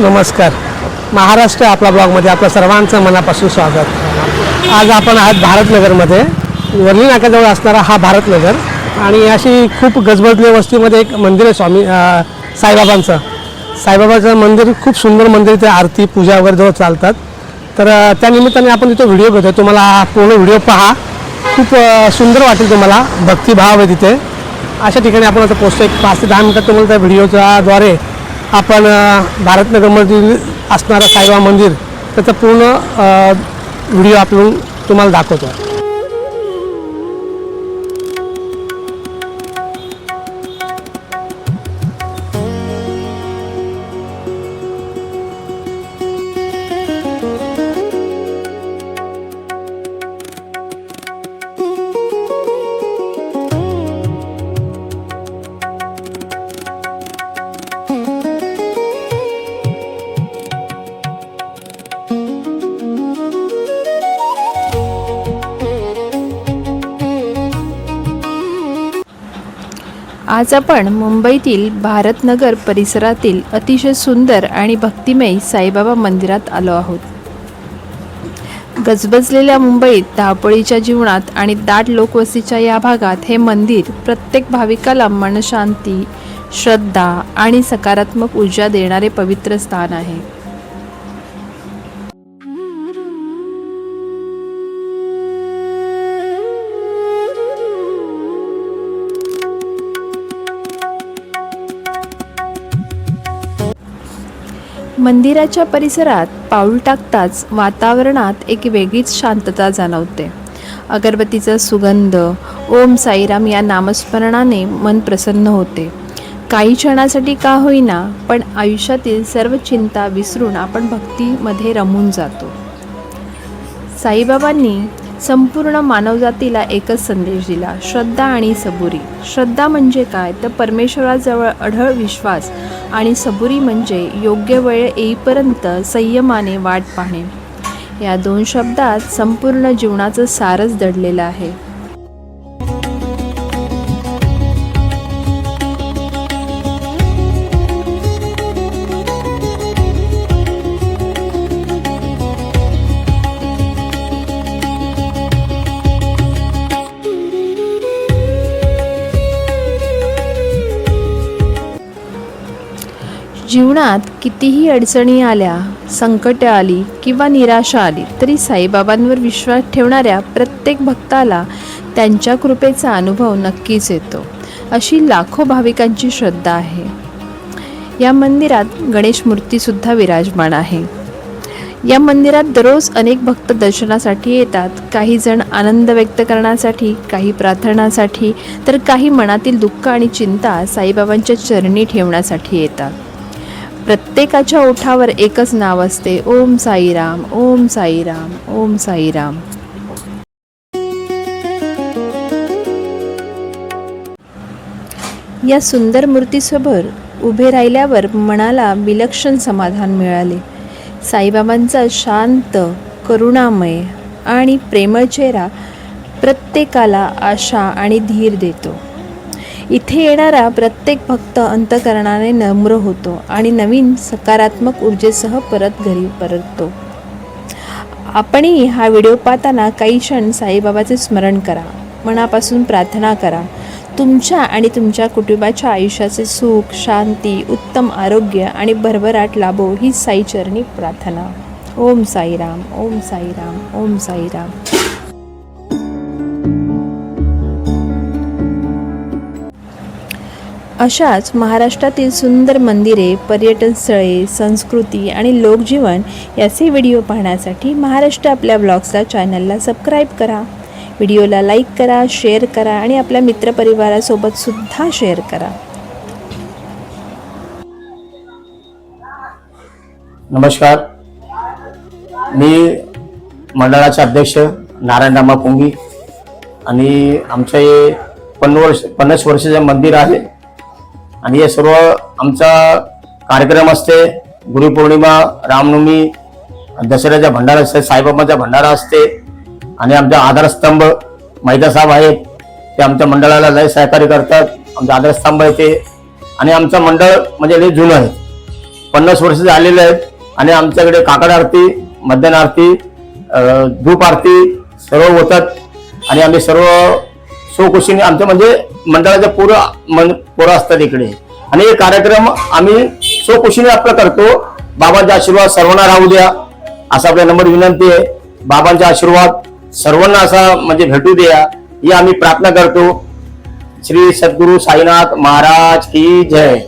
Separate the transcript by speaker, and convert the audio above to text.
Speaker 1: नमस्कार. महाराष्ट्र आपला ब्लॉगमध्ये आपलं सर्वांचं मनापासून स्वागत. आज आपण आहात भारतनगरमध्ये, वर्ली नाक्याजवळ असणारा हा भारतनगर. आणि अशी खूप गजबजलेल्या वस्तीमध्ये एक मंदिर आहे स्वामी साईबाबाचं मंदिर. खूप सुंदर मंदिर, ते आरती पूजा वगैरे जवळ चालतात. तर त्या निमित्ताने आपण तिथे व्हिडिओ घेतो. तुम्हाला पूर्ण व्हिडिओ पहा, खूप सुंदर वाटेल तुम्हाला. भक्तिभाव आहे तिथे. अशा ठिकाणी आपण आता पोहोचतो. एक 5 ते 10 मिनिटात तुम्हाला त्या व्हिडिओच्या द्वारे आपण भारतनगरमधील असणारं साईबाबा मंदिर त्याचा पूर्ण व्हिडिओ आपण तुम्हाला दाखवतो.
Speaker 2: आज आपण मुंबईतील भारतनगर परिसरातील अतिशय सुंदर आणि भक्तिमय साईबाबा मंदिरात आलो आहोत. गजबजलेल्या मुंबईत धावपळीच्या जीवनात आणि दाट लोकवस्तीच्या या भागात हे मंदिर प्रत्येक भाविकाला मनशांती, श्रद्धा आणि सकारात्मक ऊर्जा देणारे पवित्र स्थान आहे. मंदिराच्या परिसरात पाऊल टाकताच वातावरणात एक वेगळीच शांतता जाणवते. अगरबत्तीचा सुगंध, ओम साईराम या नामस्मरणाने मन प्रसन्न होते. काही क्षणासाठी का होईना, पण आयुष्यातील सर्व चिंता विसरून आपण भक्तीमध्ये रमून जातो. साईबाबांनी संपूर्ण मानवजातीला एकच संदेश दिला, श्रद्धा आणि सबुरी. श्रद्धा म्हणजे काय, तर परमेश्वराजवळ अढळ विश्वास, आणि सबुरी म्हणजे योग्य वेळ येईपर्यंत संयमाने वाट पाहणे. या 2 शब्दात संपूर्ण जीवनाचं सारच दडलेलं आहे. जीवनात कितीही अडचणी आल्या, संकटे आली किंवा निराशा आली तरी साईबाबांवर विश्वास ठेवणाऱ्या प्रत्येक भक्ताला त्यांच्या कृपेचा अनुभव नक्कीच येतो, अशी लाखो भाविकांची श्रद्धा आहे. या मंदिरात गणेश मूर्तीसुद्धा विराजमान आहे. या मंदिरात दररोज अनेक भक्त दर्शनासाठी येतात. काही जण आनंद व्यक्त करण्यासाठी, काही प्रार्थनासाठी, तर काही मनातील दुःख आणि चिंता साईबाबांच्या चरणी ठेवण्यासाठी येतात. प्रत्येकाच्या ओठावर एकच नाव असते, ओम साईराम, ओम साईराम, ओम साईराम. या सुंदर मूर्तीसमोर उभे राहिल्यावर मनाला विलक्षण समाधान मिळाले. साईबाबांचा शांत, करुणामय आणि प्रेमळ चेहरा प्रत्येकाला आशा आणि धीर देतो. इथे येणारा प्रत्येक भक्त अंतःकरणाने नम्र होतो आणि नवीन सकारात्मक ऊर्जेसह परत घरी परततो. आपणही हा व्हिडिओ पाहताना काही क्षण साईबाबाचे स्मरण करा, मनापासून प्रार्थना करा. तुमच्या आणि तुमच्या कुटुंबाच्या आयुष्याचे सुख, शांती, उत्तम आरोग्य आणि भरभराट लाभो ही साईचरणी प्रार्थना. ओम साईराम, ओम साईराम, ओम साईराम. अशाच महाराष्ट्रातील सुंदर मंदिरे, पर्यटन स्थळे, संस्कृती आणि लोकजीवन याचे व्हिडिओ पाहण्यासाठी महाराष्ट्र आपल्या ब्लॉग्सला चॅनलला सबस्क्राईब करा. व्हिडिओला लाईक करा, शेअर करा आणि आपल्या मित्रपरिवारासोबत सुद्धा शेअर करा.
Speaker 3: नमस्कार, मी मंडळाचे अध्यक्ष नारायणरामा पुंगी आणि आमचं हे 50 वर्षाचं मंदिर आहे. आणि हे सर्व आमचा कार्यक्रम असते. गुरुपौर्णिमा, रामनवमी, दसऱ्याचा भंडारा असते, साईबाबांचा भंडारा असते. आणि आमचा आधारस्तंभ मैदा साहेब आहेत, ते आमच्या मंडळाला लय सहकार्य करतात. आमचा आधारस्तंभ आहे ते. आणि आमचं मंडळ म्हणजे लय जुनं आहे. 50 वर्ष झालेले आहेत आणि आमच्याकडे काकड आरती, मध्यान आरती, धूप आरती सर्व होतात आणि आम्ही सर्व स्वखुशीने आमच्या म्हणजे मंडळाच्या पोरं असतात इकडे आणि हे कार्यक्रम आम्ही स्वखुशीने आपलं करतो. बाबांचा आशीर्वाद सर्वांना राहू द्या असा आपल्या नंबर विनंती आहे. बाबांचा आशीर्वाद सर्वांना असा म्हणजे भेटू द्या ही आम्ही प्रार्थना करतो. श्री सद्गुरु साईनाथ महाराज की जय.